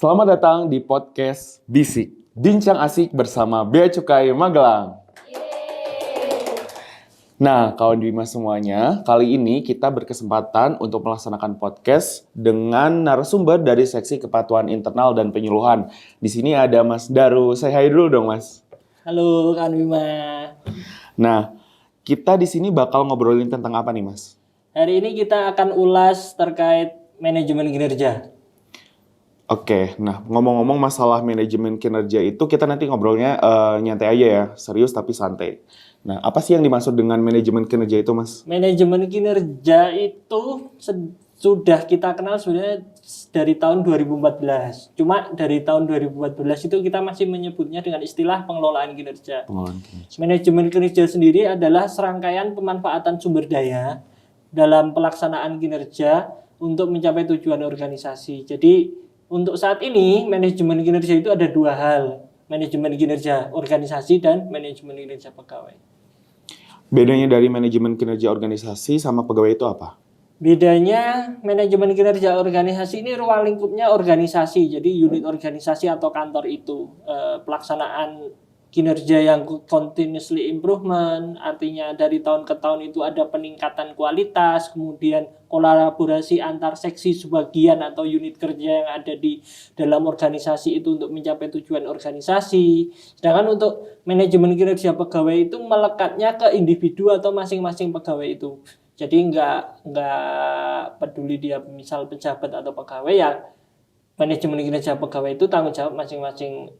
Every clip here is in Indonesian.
Selamat datang di podcast Bisik, Bincang Asik bersama Bea Cukai Magelang. Nah, kawan Bima semuanya, kali ini kita berkesempatan untuk melaksanakan podcast dengan narasumber dari Seksi Kepatuhan Internal dan Penyuluhan. Di sini ada Mas Daru. Say hi dulu dong, Mas. Halo, Kak Bima. Nah, kita di sini bakal ngobrolin tentang apa nih, Mas? Hari ini kita akan ulas terkait manajemen kinerja. Oke, nah ngomong-ngomong masalah manajemen kinerja itu kita nanti ngobrolnya nyantai aja ya, serius tapi santai. Nah, apa sih yang dimaksud dengan manajemen kinerja itu, Mas? Manajemen kinerja itu sudah kita kenal sebenarnya dari tahun 2014. Cuma dari tahun 2014 itu kita masih menyebutnya dengan istilah pengelolaan kinerja. Pengelolaan kinerja. Manajemen kinerja sendiri adalah serangkaian pemanfaatan sumber daya dalam pelaksanaan kinerja untuk mencapai tujuan organisasi. Jadi untuk saat ini, manajemen kinerja itu ada dua hal. Manajemen kinerja organisasi dan manajemen kinerja pegawai. Bedanya dari manajemen kinerja organisasi sama pegawai itu apa? Bedanya, manajemen kinerja organisasi ini ruang lingkupnya organisasi. Jadi unit organisasi atau kantor itu. Pelaksanaan kinerja yang continuously improvement, artinya dari tahun ke tahun itu ada peningkatan kualitas, kemudian kolaborasi antar seksi sebagian atau unit kerja yang ada di dalam organisasi itu untuk mencapai tujuan organisasi. Sedangkan untuk manajemen kinerja pegawai itu melekatnya ke individu atau masing-masing pegawai itu. Jadi nggak peduli dia misal pejabat atau pegawai, ya manajemen kinerja pegawai itu tanggung jawab masing-masing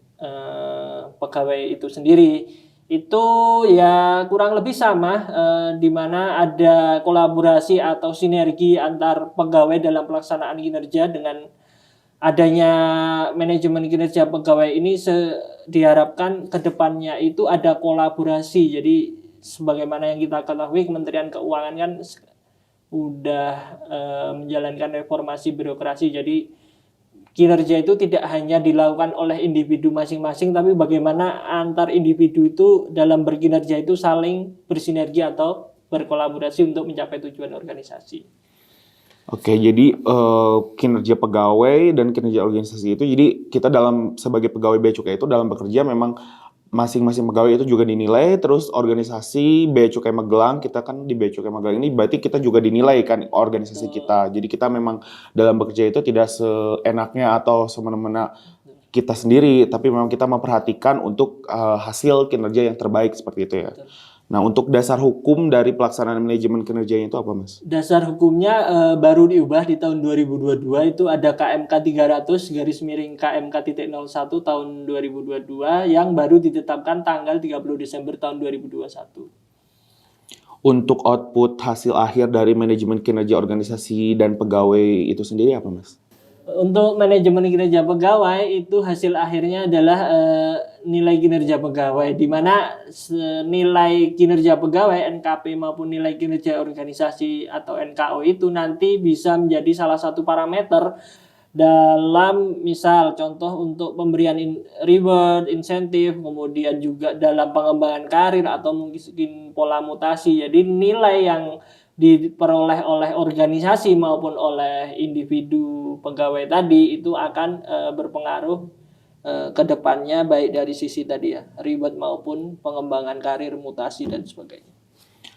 pegawai itu sendiri. Itu ya kurang lebih sama, di mana ada kolaborasi atau sinergi antar pegawai dalam pelaksanaan kinerja. Dengan adanya manajemen kinerja pegawai ini diharapkan kedepannya itu ada kolaborasi. Jadi sebagaimana yang kita ketahui, Kementerian Keuangan kan udah menjalankan reformasi birokrasi. Jadi kinerja itu tidak hanya dilakukan oleh individu masing-masing, tapi bagaimana antar individu itu dalam berkinerja itu saling bersinergi atau berkolaborasi untuk mencapai tujuan organisasi. Oke, jadi kinerja pegawai dan kinerja organisasi itu, jadi kita sebagai pegawai Bea Cukai itu dalam bekerja memang masing-masing pegawai itu juga dinilai, terus organisasi Bea Cukai Magelang, kita kan di Bea Cukai Magelang ini berarti kita juga dinilai kan organisasi kita. Jadi kita memang dalam bekerja itu tidak seenaknya atau semena-mena kita sendiri, tapi memang kita memperhatikan untuk hasil kinerja yang terbaik seperti itu ya. Nah, untuk dasar hukum dari pelaksanaan manajemen kinerjanya itu apa, Mas? Dasar hukumnya baru diubah di tahun 2022, itu ada KMK 300 KMK.01 tahun 2022 yang baru ditetapkan tanggal 30 Desember tahun 2021. Untuk output hasil akhir dari manajemen kinerja organisasi dan pegawai itu sendiri apa, Mas? Untuk manajemen kinerja pegawai itu hasil akhirnya adalah nilai kinerja pegawai, di mana nilai kinerja pegawai NKP maupun nilai kinerja organisasi atau NKO itu nanti bisa menjadi salah satu parameter dalam misal contoh untuk pemberian reward, insentif, kemudian juga dalam pengembangan karir atau mungkin pola mutasi. Jadi nilai yang diperoleh oleh organisasi maupun oleh individu pegawai tadi itu akan berpengaruh ke depannya, baik dari sisi tadi ya, reward maupun pengembangan karir, mutasi dan sebagainya.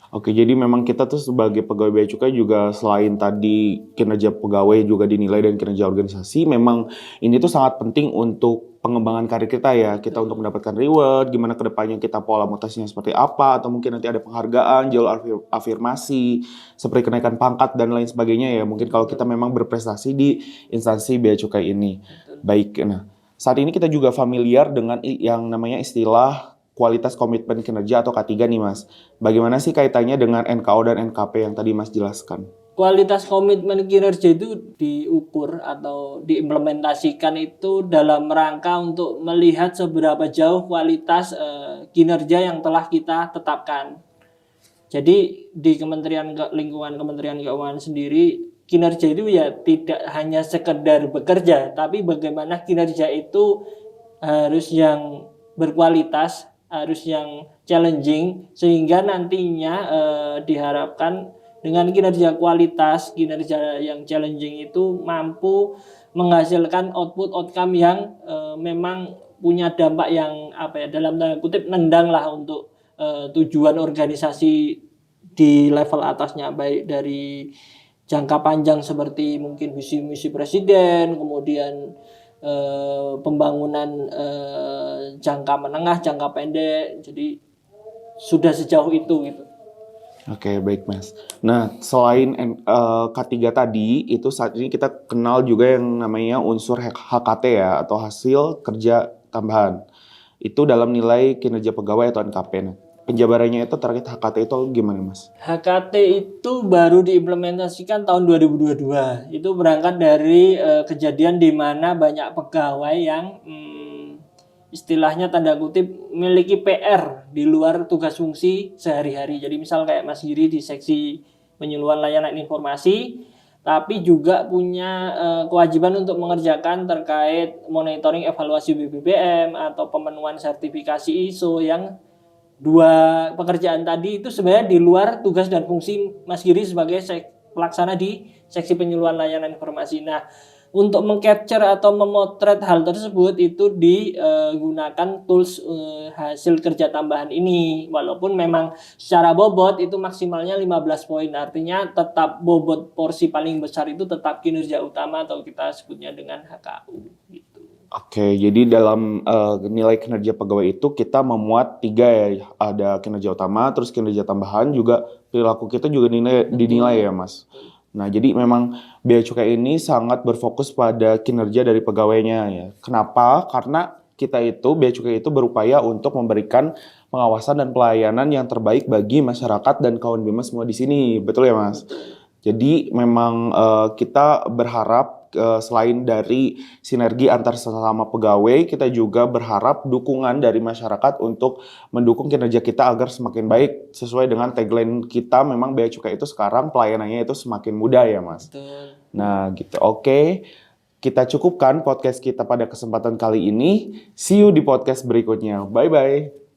Oke, jadi memang kita tuh sebagai pegawai Bea Cukai juga selain tadi kinerja pegawai juga dinilai dan kinerja organisasi, memang ini tuh sangat penting untuk pengembangan karir kita ya. Kita untuk mendapatkan reward, gimana kedepannya kita pola mutasinya seperti apa, atau mungkin nanti ada penghargaan, jalur afirmasi, seperti kenaikan pangkat dan lain sebagainya ya. Mungkin kalau kita memang berprestasi di instansi Bea Cukai ini. Baik, nah saat ini kita juga familiar dengan yang namanya istilah kualitas komitmen kinerja atau K3 nih, Mas. Bagaimana sih kaitannya dengan NKO dan NKP yang tadi Mas jelaskan? Kualitas komitmen kinerja itu diukur atau diimplementasikan itu dalam rangka untuk melihat seberapa jauh kualitas kinerja yang telah kita tetapkan. Jadi di Kementerian Keuangan sendiri, kinerja itu ya tidak hanya sekedar bekerja, tapi bagaimana kinerja itu harus yang berkualitas, harus yang challenging, sehingga nantinya diharapkan dengan kinerja kualitas, kinerja yang challenging itu mampu menghasilkan output outcome yang memang punya dampak yang dalam tanda kutip nendang lah untuk tujuan organisasi di level atasnya, baik dari jangka panjang seperti mungkin visi misi presiden, kemudian pembangunan jangka menengah, jangka pendek. Jadi sudah sejauh itu gitu. Oke, baik Mas. Nah, selain K3 tadi, itu saat ini kita kenal juga yang namanya unsur HKT ya, atau hasil kerja tambahan. Itu dalam nilai kinerja pegawai atau NKP. Nah, penjabarannya itu terkait HKT itu gimana Mas? HKT itu baru diimplementasikan tahun 2022. Itu berangkat dari kejadian di mana banyak pegawai yang istilahnya tanda kutip memiliki PR di luar tugas fungsi sehari-hari. Jadi misal kayak Mas Giri di seksi penyuluhan layanan informasi, tapi juga punya kewajiban untuk mengerjakan terkait monitoring evaluasi BBBM atau pemenuhan sertifikasi ISO, yang dua pekerjaan tadi itu sebenarnya di luar tugas dan fungsi Mas Giri sebagai pelaksana di seksi penyuluhan layanan informasi. Nah, untuk mengcapture atau memotret hal tersebut itu digunakan tools hasil kerja tambahan ini, walaupun memang secara bobot itu maksimalnya 15 poin, artinya tetap bobot porsi paling besar itu tetap kinerja utama atau kita sebutnya dengan HKU gitu. Oke, jadi dalam nilai kinerja pegawai itu kita memuat 3 ya, ada kinerja utama, terus kinerja tambahan, juga perilaku kita juga dinilai ya Mas. Nah, jadi memang Bea Cukai ini sangat berfokus pada kinerja dari pegawainya ya. Kenapa? Karena kita itu, Bea Cukai itu berupaya untuk memberikan pengawasan dan pelayanan yang terbaik bagi masyarakat dan kawan Bima semua di sini. Betul ya Mas? Jadi memang kita berharap selain dari sinergi antar sesama pegawai, kita juga berharap dukungan dari masyarakat untuk mendukung kinerja kita agar semakin baik, sesuai dengan tagline kita. Memang Bea Cukai itu sekarang pelayanannya itu semakin mudah ya Mas. Betul. Nah gitu, oke. Kita cukupkan podcast kita pada kesempatan kali ini. See you di podcast berikutnya. Bye-bye.